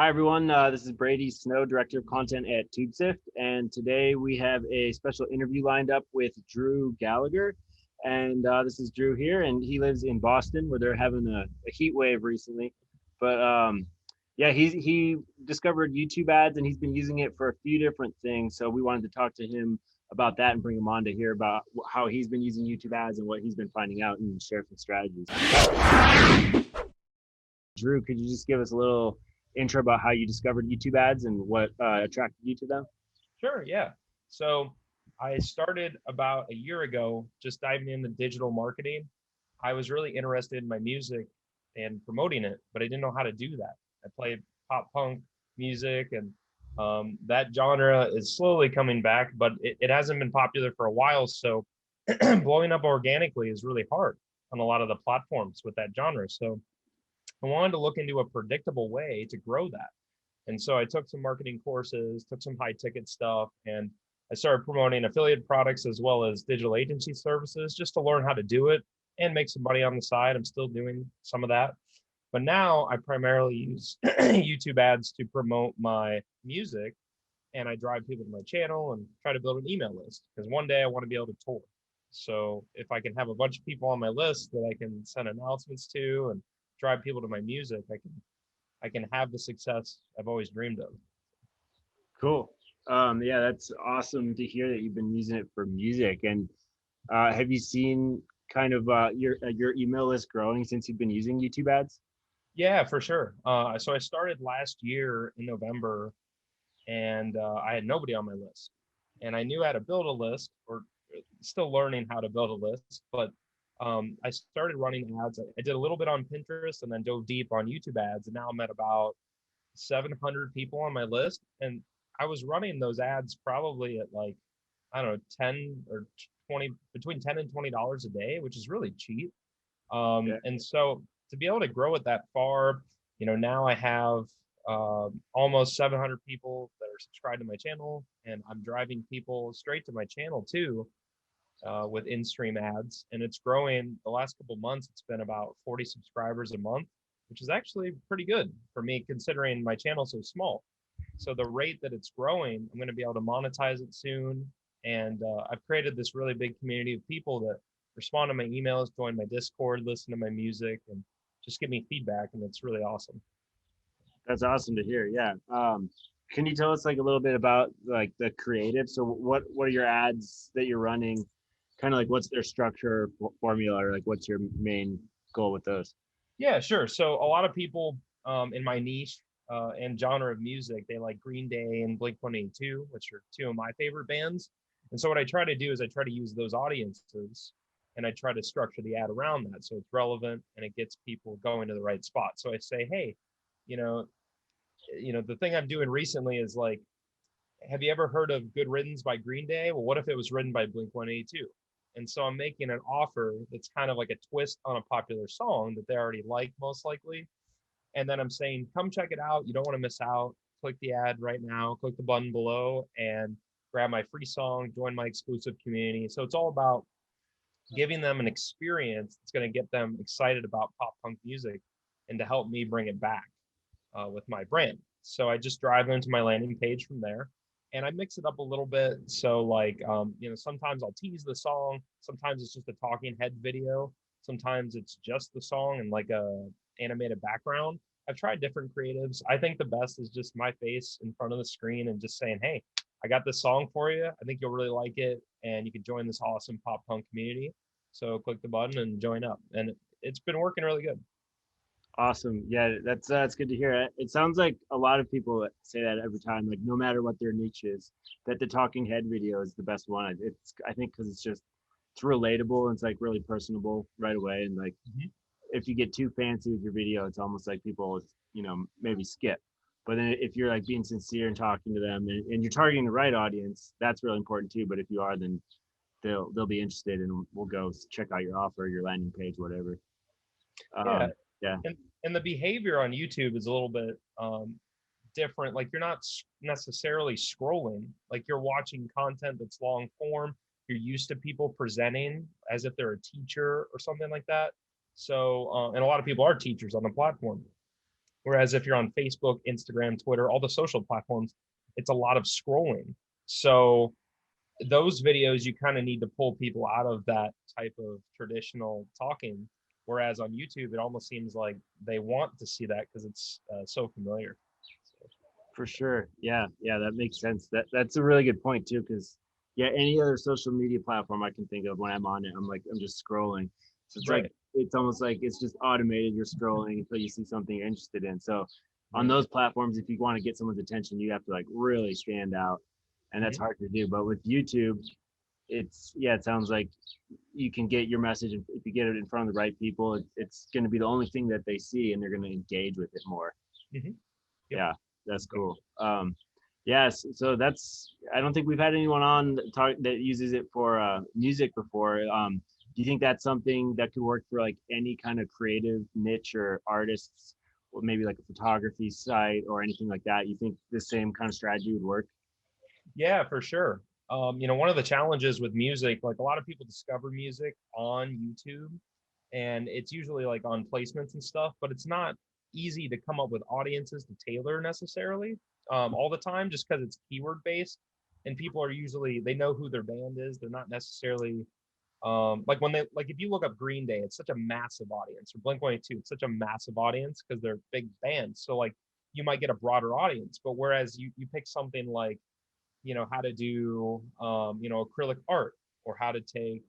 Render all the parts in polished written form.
Hi, everyone. This is Brady Snow, Director of Content at TubeSift. And today we have a special interview lined up with Drew Gallagher. And this is Drew here, and he lives in Boston where they're having a heat wave recently. But yeah, he discovered YouTube ads and he's been using it for a few different things. So we wanted to talk to him about that and bring him on to hear about how he's been using YouTube ads and what he's been finding out and share some strategies. Drew, could you just give us a little intro about how you discovered YouTube ads and what attracted you to them? Sure, yeah. So I started about a year ago just diving into digital marketing. I was really interested in my music and promoting it, but I didn't know how to do that. I played pop punk music, and that genre is slowly coming back, but it hasn't been popular for a while. So blowing up organically is really hard on a lot of the platforms with that genre. So I wanted to look into a predictable way to grow that. And so I took some marketing courses, took some high ticket stuff, and I started promoting affiliate products as well as digital agency services just to learn how to do it and make some money on the side. I'm still doing some of that. But now I primarily use YouTube ads to promote my music, and I drive people to my channel and try to build an email list because one day I want to be able to tour. So if I can have a bunch of people on my list that I can send announcements to and drive people to my music, I can have the success I've always dreamed of. Cool. Yeah, that's awesome to hear that you've been using it for music. And have you seen kind of your email list growing since you've been using YouTube ads? Yeah, for sure. So I started last year in November, and I had nobody on my list, and I knew how to build a list, or still learning how to build a list. But I started running ads. I did a little bit on Pinterest, and then dove deep on YouTube ads, and now I'm at about 700 people on my list, and I was running those ads probably at like, I don't know, 10 or 20, between 10 and $20 a day, which is really cheap. Yeah. And so to be able to grow it that far, now I have almost 700 people that are subscribed to my channel, and I'm driving people straight to my channel too, with Instream ads, and it's growing. The last couple of months, it's been about 40 subscribers a month, which is actually pretty good for me considering my channel's so small. So the rate that it's growing, I'm going to be able to monetize it soon. And I've created this really big community of people that respond to my emails, join my Discord, listen to my music, and just give me feedback. And it's really awesome. That's awesome to hear. Yeah. Can you tell us like a little bit about like the creative? So what are your ads that you're running? Kind of like what's their structure formula, or like what's your main goal with those? Yeah, sure. So a lot of people in my niche and genre of music, they like Green Day and Blink-182, which are two of my favorite bands. And so what I try to do is I try to use those audiences, and I try to structure the ad around that so it's relevant and it gets people going to the right spot. So I say, hey, you know, the thing I'm doing recently is like, have you ever heard of Good Riddance by Green Day? Well, what if it was written by Blink-182? And so I'm making an offer that's kind of like a twist on a popular song that they already like, most likely. And then I'm saying, come check it out. You don't want to miss out. Click the ad right now, click the button below, and grab my free song, join my exclusive community. So it's all about giving them an experience that's going to get them excited about pop punk music and to help me bring it back with my brand. So I just drive them to my landing page from there, and I mix it up a little bit. So like, sometimes I'll tease the song. Sometimes it's just a talking head video. Sometimes it's just the song and like a animated background. I've tried different creatives. I think the best is just my face in front of the screen and just saying, hey, I got this song for you. I think you'll really like it, and you can join this awesome pop punk community. So click the button and join up. And it's been working really good. Awesome. Yeah, that's good to hear. It sounds like a lot of people say that every time, like no matter what their niche is, that the talking head video is the best one. It's I think because it's relatable and it's like really personable right away. And like Mhm. if you get too fancy with your video, it's almost like people maybe skip. But then if you're like being sincere and talking to them and you're targeting the right audience, that's really important too. But if you are, then they'll be interested and we'll go check out your offer, your landing page, whatever. Yeah. Yeah. And the behavior on YouTube is a little bit different. Like you're not necessarily scrolling, like you're watching content that's long form. You're used to people presenting as if they're a teacher or something like that. So, and a lot of people are teachers on the platform. Whereas if you're on Facebook, Instagram, Twitter, all the social platforms, it's a lot of scrolling. So those videos, you kind of need to pull people out of that type of traditional talking. Whereas on YouTube, it almost seems like they want to see that because it's so familiar. For sure. Yeah, yeah, that makes sense. That's a really good point too, because yeah, any other social media platform I can think of when I'm on it, I'm just scrolling. So it's like Right. it's almost like it's just automated. You're scrolling until you see something you're interested in. So on Right. those platforms, if you want to get someone's attention, you have to like really stand out, and that's Mhm. hard to do. But with YouTube, it's yeah, it sounds like you can get your message, and if you get it in front of the right people, it's going to be the only thing that they see, and they're going to engage with it more. Mhm. Yep. Yeah, that's Exactly. cool. Yes, so that's I don't think we've had anyone on that uses it for music before. Do you think that's something that could work for like any kind of creative niche or artists, or maybe like a photography site or anything like that? You think the same kind of strategy would work? Yeah, for sure. One of the challenges with music, like a lot of people discover music on YouTube, and it's usually like on placements and stuff, but it's not easy to come up with audiences to tailor necessarily all the time, just because it's keyword based, and people are usually they know who their band is. They're not necessarily like when they like if you look up Green Day, it's such a massive audience, or Blink-182, it's such a massive audience because they're big bands. So like you might get a broader audience, but whereas you pick something like how to do acrylic art, or how to take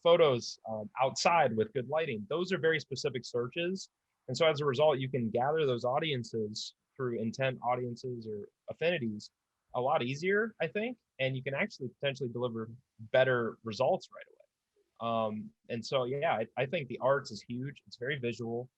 photos outside with good lighting. Those are very specific searches, and so as a result you can gather those audiences through intent audiences or affinities a lot easier, I think, and you can actually potentially deliver better results right away. And so yeah, I think the arts is huge. It's very visual.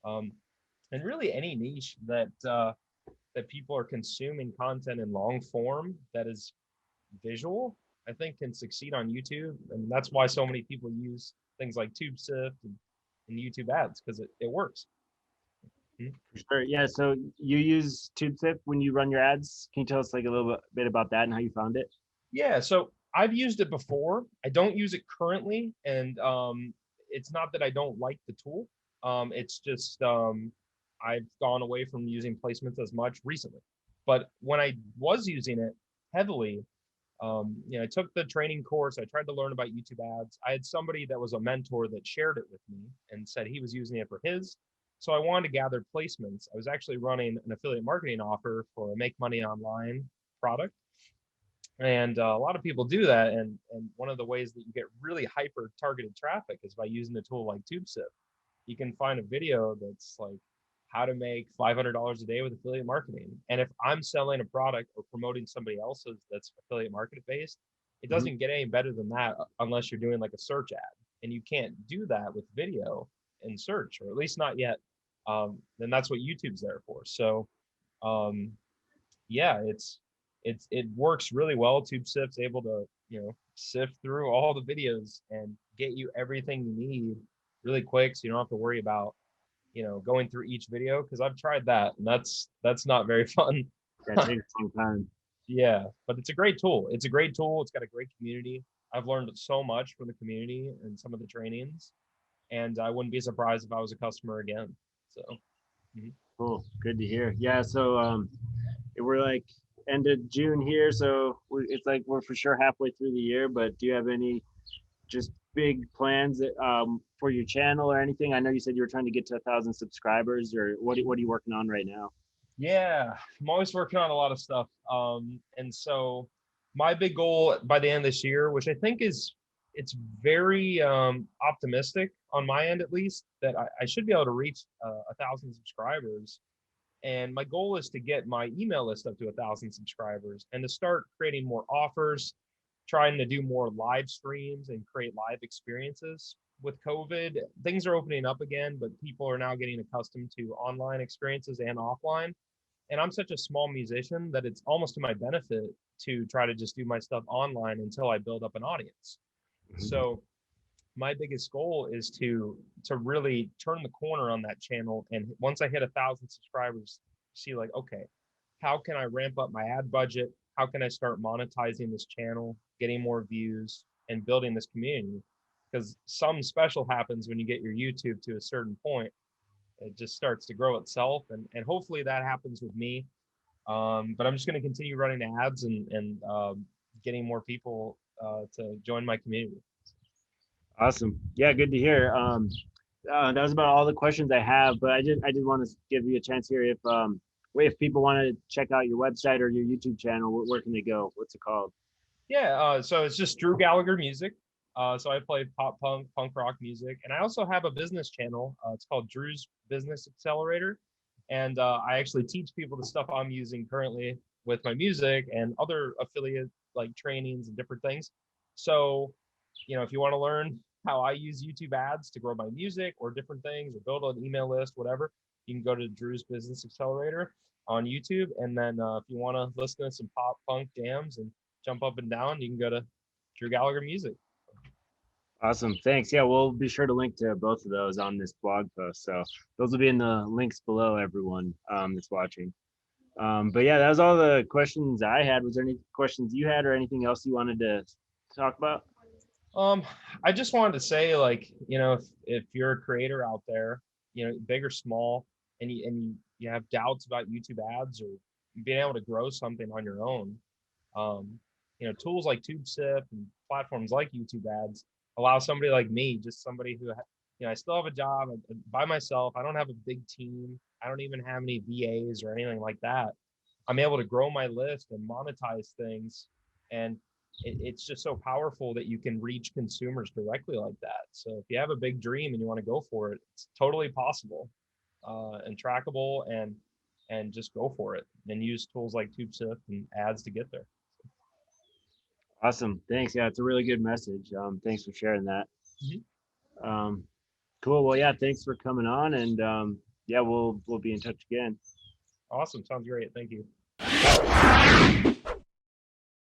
Um, and really any niche that people are consuming content in long form that is visual, I think can succeed on YouTube. And that's why so many people use things like TubeSift and YouTube ads, because it works. Mhm. For sure. Yeah. So you use TubeSift when you run your ads. Can you tell us like a little bit about that and how you found it? Yeah, so I've used it before. I don't use it currently, and it's not that I don't like the tool. It's just I've gone away from using placements as much recently. But when I was using it heavily, I took the training course. I tried to learn about YouTube ads. I had somebody that was a mentor that shared it with me and said he was using it for his. So I wanted to gather placements. I was actually running an affiliate marketing offer for a make money online product. And a lot of people do that. And one of the ways that you get really hyper targeted traffic is by using a tool like TubeSift. You can find a video that's like how to make $500 a day with affiliate marketing. And if I'm selling a product or promoting somebody else's that's affiliate market based, it Mhm. doesn't get any better than that unless you're doing like a search ad. And you can't do that with video and search, or at least not yet. Then that's what YouTube's there for. So um, yeah, it works really well. TubeSift's able to sift through all the videos and get you everything you need really quick, so you don't have to worry about going through each video, because I've tried that, and that's not very fun. That takes a long time. Yeah, but it's a great tool. It's a great tool. It's got a great community. I've learned so much from the community and some of the trainings, and I wouldn't be surprised if I was a customer again. So mhm. Cool. Good to hear. Yeah. So we're like end of June here, so it's like we're for sure halfway through the year. But do you have any just big plans for your channel or anything? I know you said you were trying to get to 1,000 subscribers, or what are you working on right now? Yeah, I'm always working on a lot of stuff. And so my big goal by the end of this year, which I think it's very optimistic on my end, at least, that I should be able to reach 1,000 subscribers. And my goal is to get my email list up to 1,000 subscribers and to start creating more offers, trying to do more live streams and create live experiences. With COVID, things are opening up again, but people are now getting accustomed to online experiences and offline. And I'm such a small musician that it's almost to my benefit to try to just do my stuff online until I build up an audience. Mhm. So my biggest goal is to really turn the corner on that channel, and once I hit 1,000 subscribers, see like, okay, how can I ramp up my ad budget? How can I start monetizing this channel, getting more views, and building this community? Because something special happens when you get your YouTube to a certain point, it just starts to grow itself, and hopefully that happens with me. But I'm just going to continue running ads and getting more people to join my community. Awesome. Yeah, good to hear. That was about all the questions I have, but I did want to give you a chance here. If people want to check out your website or your YouTube channel, where can they go? What's it called? Yeah, so it's just Drew Gallagher Music. So I play pop punk, punk rock music, and I also have a business channel. It's called Drew's Business Accelerator, and I actually teach people the stuff I'm using currently with my music and other affiliate like trainings and different things. So, if you want to learn how I use YouTube ads to grow my music or different things or build an email list, whatever, you can go to Drew's Business Accelerator on YouTube. And then if you want to listen to some pop punk jams and jump up and down, you can go to Drew Gallagher Music. Awesome. Thanks. Yeah, we'll be sure to link to both of those on this blog post. So those will be in the links below, everyone that's watching. But yeah, that was all the questions I had. Was there any questions you had or anything else you wanted to talk about? I just wanted to say, like, if you're a creator out there, big or small, and you have doubts about YouTube ads or being able to grow something on your own, tools like TubeSift and platforms like YouTube ads allow somebody like me, just somebody who, I still have a job by myself. I don't have a big team. I don't even have any VAs or anything like that. I'm able to grow my list and monetize things. And it's just so powerful that you can reach consumers directly like that. So if you have a big dream and you want to go for it, it's totally possible and trackable, and just go for it and use tools like TubeSift and ads to get there. Awesome. Thanks. Yeah, it's a really good message. Thanks for sharing that. Mm-hmm. Cool. Well, yeah, thanks for coming on, and yeah, we'll be in touch again. Awesome. Sounds great. Thank you.